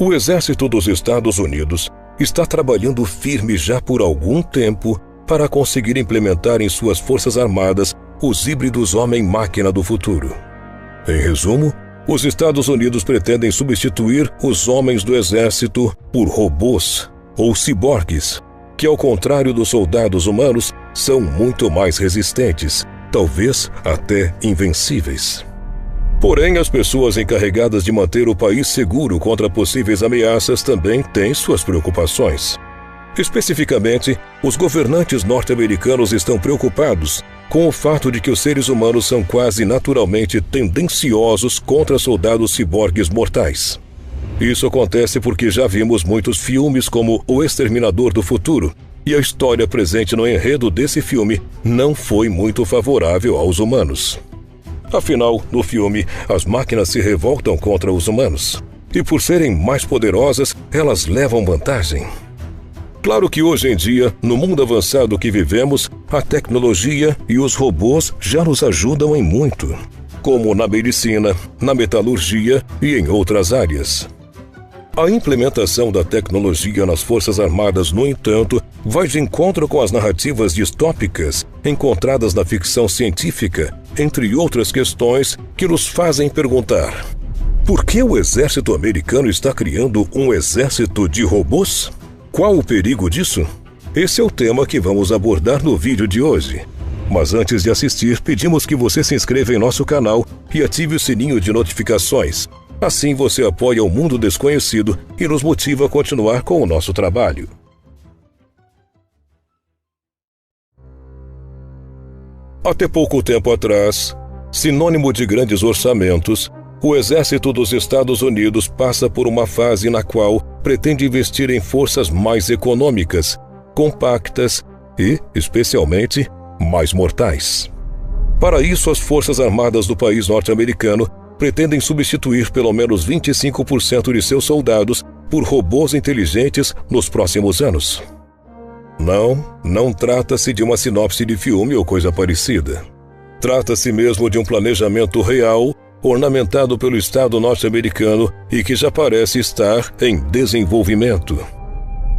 O Exército dos Estados Unidos está trabalhando firme já por algum tempo para conseguir implementar em suas forças armadas os híbridos homem-máquina do futuro. Em resumo, os Estados Unidos pretendem substituir os homens do exército por robôs ou ciborgues, que, ao contrário dos soldados humanos, são muito mais resistentes, talvez até invencíveis. Porém, as pessoas encarregadas de manter o país seguro contra possíveis ameaças também têm suas preocupações. Especificamente, os governantes norte-americanos estão preocupados com o fato de que os seres humanos são quase naturalmente tendenciosos contra soldados ciborgues mortais. Isso acontece porque já vimos muitos filmes como O Exterminador do Futuro, e a história presente no enredo desse filme não foi muito favorável aos humanos. Afinal, no filme, as máquinas se revoltam contra os humanos, e por serem mais poderosas, elas levam vantagem. Claro que hoje em dia, no mundo avançado que vivemos, a tecnologia e os robôs já nos ajudam em muito, como na medicina, na metalurgia e em outras áreas. A implementação da tecnologia nas Forças Armadas, no entanto, vai de encontro com as narrativas distópicas encontradas na ficção científica, entre outras questões que nos fazem perguntar: por que o exército americano está criando um exército de robôs? Qual o perigo disso? Esse é o tema que vamos abordar no vídeo de hoje. Mas antes de assistir, pedimos que você se inscreva em nosso canal e ative o sininho de notificações. Assim você apoia o mundo desconhecido e nos motiva a continuar com o nosso trabalho. Até pouco tempo atrás, sinônimo de grandes orçamentos, o Exército dos Estados Unidos passa por uma fase na qual pretende investir em forças mais econômicas, compactas e, especialmente, mais mortais. Para isso, as Forças Armadas do país norte-americano pretendem substituir pelo menos 25% de seus soldados por robôs inteligentes nos próximos anos. Não trata-se de uma sinopse de filme ou coisa parecida. Trata-se mesmo de um planejamento real, ornamentado pelo Estado norte-americano e que já parece estar em desenvolvimento.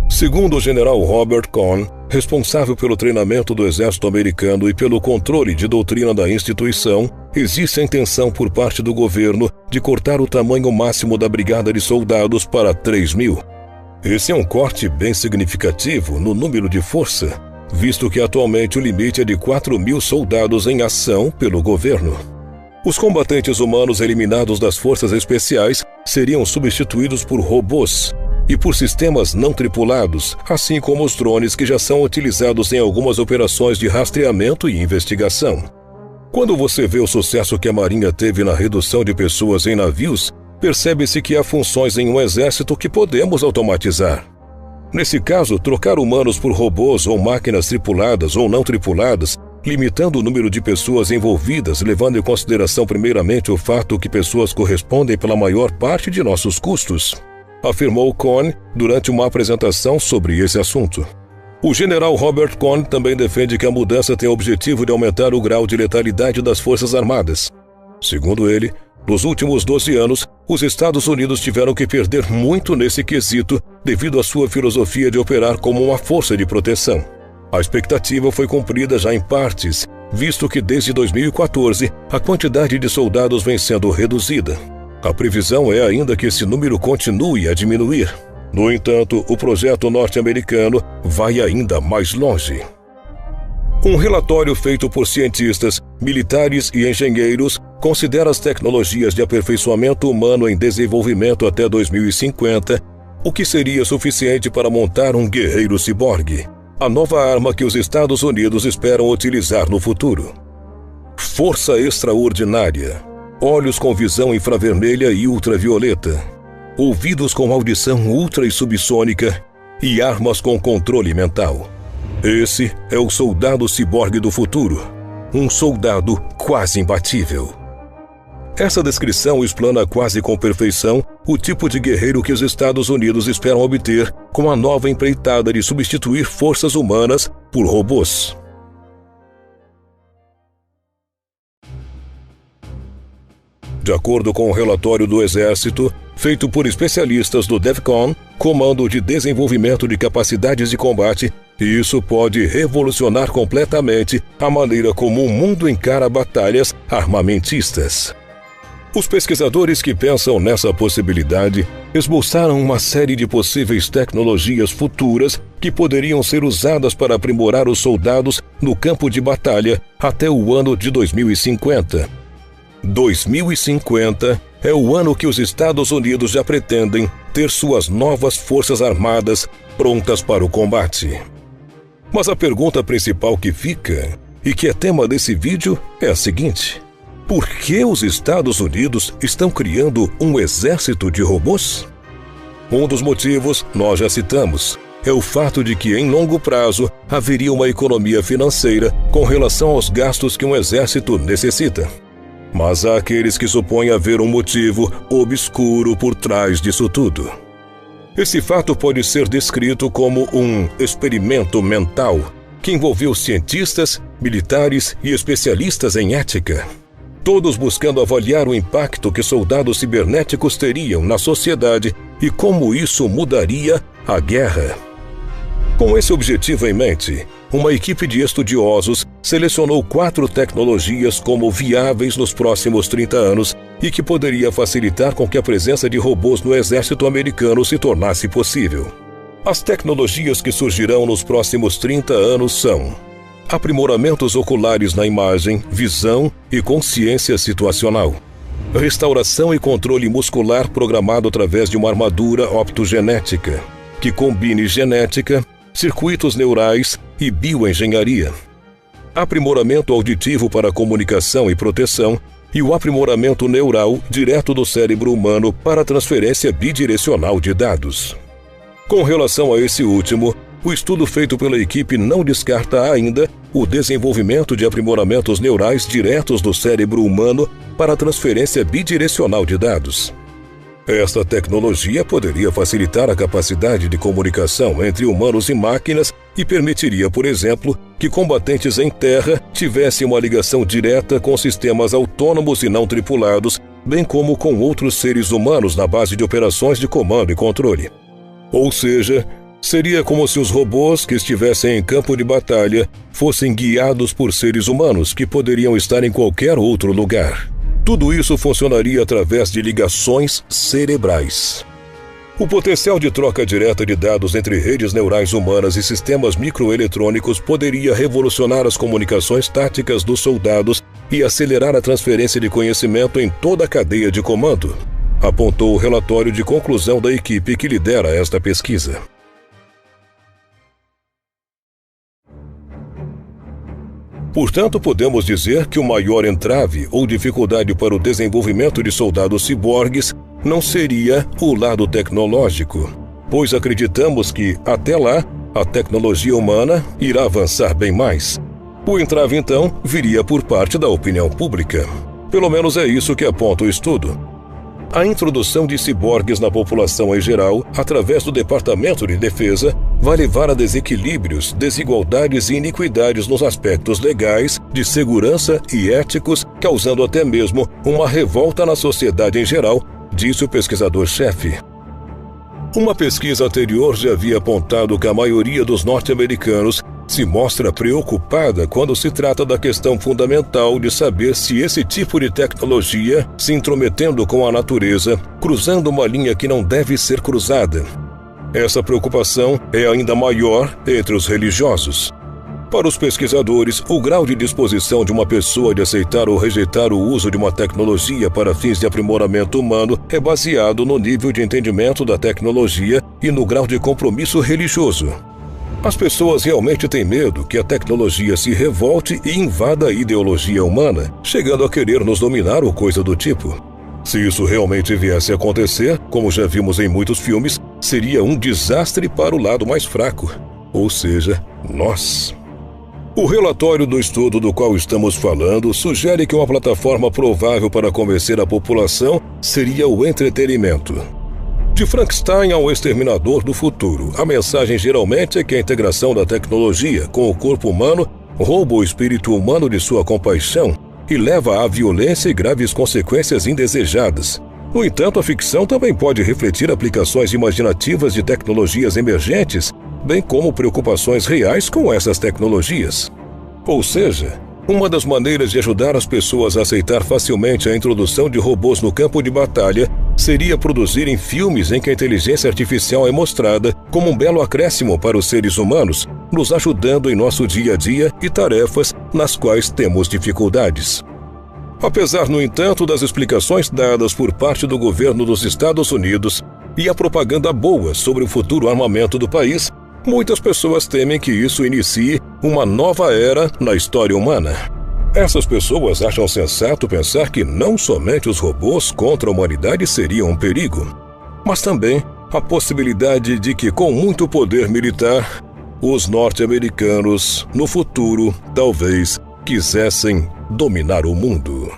Segundo o general Robert Cohn, responsável pelo treinamento do exército americano e pelo controle de doutrina da instituição, existe a intenção por parte do governo de cortar o tamanho máximo da brigada de soldados para 3.000. Esse é um corte bem significativo no número de força, visto que atualmente o limite é de 4.000 soldados em ação pelo governo. Os combatentes humanos eliminados das forças especiais seriam substituídos por robôs e por sistemas não tripulados, assim como os drones que já são utilizados em algumas operações de rastreamento e investigação. Quando você vê o sucesso que a Marinha teve na redução de pessoas em navios, percebe-se que há funções em um exército que podemos automatizar. Nesse caso, trocar humanos por robôs ou máquinas tripuladas ou não tripuladas, limitando o número de pessoas envolvidas, levando em consideração primeiramente o fato que pessoas correspondem pela maior parte de nossos custos, afirmou Cohn durante uma apresentação sobre esse assunto. O general Robert Cohn também defende que a mudança tem o objetivo de aumentar o grau de letalidade das Forças Armadas. Segundo ele, nos últimos 12 anos, os Estados Unidos tiveram que perder muito nesse quesito devido à sua filosofia de operar como uma força de proteção. A expectativa foi cumprida já em partes, visto que desde 2014 a quantidade de soldados vem sendo reduzida. A previsão é ainda que esse número continue a diminuir. No entanto, o projeto norte-americano vai ainda mais longe. Um relatório feito por cientistas, militares e engenheiros considera as tecnologias de aperfeiçoamento humano em desenvolvimento até 2050, o que seria suficiente para montar um guerreiro ciborgue, a nova arma que os Estados Unidos esperam utilizar no futuro. Força extraordinária, olhos com visão infravermelha e ultravioleta, ouvidos com audição ultra e subsônica e armas com controle mental. Esse é o soldado ciborgue do futuro, um soldado quase imbatível. Essa descrição explana quase com perfeição o tipo de guerreiro que os Estados Unidos esperam obter com a nova empreitada de substituir forças humanas por robôs. De acordo com o relatório do Exército, feito por especialistas do DEFCON, Comando de Desenvolvimento de Capacidades de Combate, e isso pode revolucionar completamente a maneira como o mundo encara batalhas armamentistas. Os pesquisadores que pensam nessa possibilidade esboçaram uma série de possíveis tecnologias futuras que poderiam ser usadas para aprimorar os soldados no campo de batalha até o ano de 2050. 2050 é o ano que os Estados Unidos já pretendem ter suas novas forças armadas prontas para o combate. Mas a pergunta principal que fica, e que é tema desse vídeo, é a seguinte: por que os Estados Unidos estão criando um exército de robôs? Um dos motivos, nós já citamos, é o fato de que, em longo prazo, haveria uma economia financeira com relação aos gastos que um exército necessita. Mas há aqueles que supõem haver um motivo obscuro por trás disso tudo. Esse fato pode ser descrito como um experimento mental que envolveu cientistas, militares e especialistas em ética, todos buscando avaliar o impacto que soldados cibernéticos teriam na sociedade e como isso mudaria a guerra. Com esse objetivo em mente, uma equipe de estudiosos selecionou 4 tecnologias como viáveis nos próximos 30 anos e que poderia facilitar com que a presença de robôs no exército americano se tornasse possível. As tecnologias que surgirão nos próximos 30 anos são: aprimoramentos oculares na imagem, visão e consciência situacional. Restauração e controle muscular programado através de uma armadura optogenética, que combine genética, circuitos neurais e bioengenharia. Aprimoramento auditivo para comunicação e proteção e o aprimoramento neural direto do cérebro humano para transferência bidirecional de dados. Com relação a esse último, o estudo feito pela equipe não descarta ainda o desenvolvimento de aprimoramentos neurais diretos do cérebro humano para transferência bidirecional de dados. Esta tecnologia poderia facilitar a capacidade de comunicação entre humanos e máquinas e permitiria, por exemplo, que combatentes em terra tivessem uma ligação direta com sistemas autônomos e não tripulados, bem como com outros seres humanos na base de operações de comando e controle. Ou seja, seria como se os robôs que estivessem em campo de batalha fossem guiados por seres humanos que poderiam estar em qualquer outro lugar. Tudo isso funcionaria através de ligações cerebrais. O potencial de troca direta de dados entre redes neurais humanas e sistemas microeletrônicos poderia revolucionar as comunicações táticas dos soldados e acelerar a transferência de conhecimento em toda a cadeia de comando, apontou o relatório de conclusão da equipe que lidera esta pesquisa. Portanto, podemos dizer que o maior entrave ou dificuldade para o desenvolvimento de soldados ciborgues não seria o lado tecnológico, pois acreditamos que, até lá, a tecnologia humana irá avançar bem mais. O entrave, então, viria por parte da opinião pública. Pelo menos é isso que aponta o estudo. A introdução de ciborgues na população em geral, através do Departamento de Defesa, vai levar a desequilíbrios, desigualdades e iniquidades nos aspectos legais, de segurança e éticos, causando até mesmo uma revolta na sociedade em geral, disse o pesquisador-chefe. Uma pesquisa anterior já havia apontado que a maioria dos norte-americanos se mostra preocupada quando se trata da questão fundamental de saber se esse tipo de tecnologia, se intrometendo com a natureza, cruzando uma linha que não deve ser cruzada. Essa preocupação é ainda maior entre os religiosos. Para os pesquisadores, o grau de disposição de uma pessoa de aceitar ou rejeitar o uso de uma tecnologia para fins de aprimoramento humano é baseado no nível de entendimento da tecnologia e no grau de compromisso religioso. As pessoas realmente têm medo que a tecnologia se revolte e invada a ideologia humana, chegando a querer nos dominar ou coisa do tipo. Se isso realmente viesse a acontecer, como já vimos em muitos filmes, seria um desastre para o lado mais fraco, ou seja, nós. O relatório do estudo do qual estamos falando sugere que uma plataforma provável para convencer a população seria o entretenimento. De Frankenstein ao Exterminador do Futuro, a mensagem geralmente é que a integração da tecnologia com o corpo humano rouba o espírito humano de sua compaixão e leva à violência e graves consequências indesejadas. No entanto, a ficção também pode refletir aplicações imaginativas de tecnologias emergentes, bem como preocupações reais com essas tecnologias. Ou seja, uma das maneiras de ajudar as pessoas a aceitar facilmente a introdução de robôs no campo de batalha seria produzirem filmes em que a inteligência artificial é mostrada como um belo acréscimo para os seres humanos, nos ajudando em nosso dia a dia e tarefas nas quais temos dificuldades. Apesar, no entanto, das explicações dadas por parte do governo dos Estados Unidos e a propaganda boa sobre o futuro armamento do país, muitas pessoas temem que isso inicie uma nova era na história humana. Essas pessoas acham sensato pensar que não somente os robôs contra a humanidade seriam um perigo, mas também a possibilidade de que, com muito poder militar, os norte-americanos, no futuro, talvez, quisessem dominar o mundo.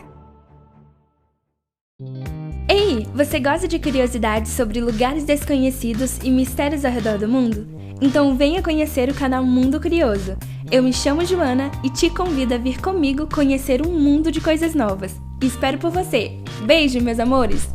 Ei, você gosta de curiosidades sobre lugares desconhecidos e mistérios ao redor do mundo? Então venha conhecer o canal Mundo Curioso. Eu me chamo Joana e te convido a vir comigo conhecer um mundo de coisas novas. Espero por você. Beijo, meus amores!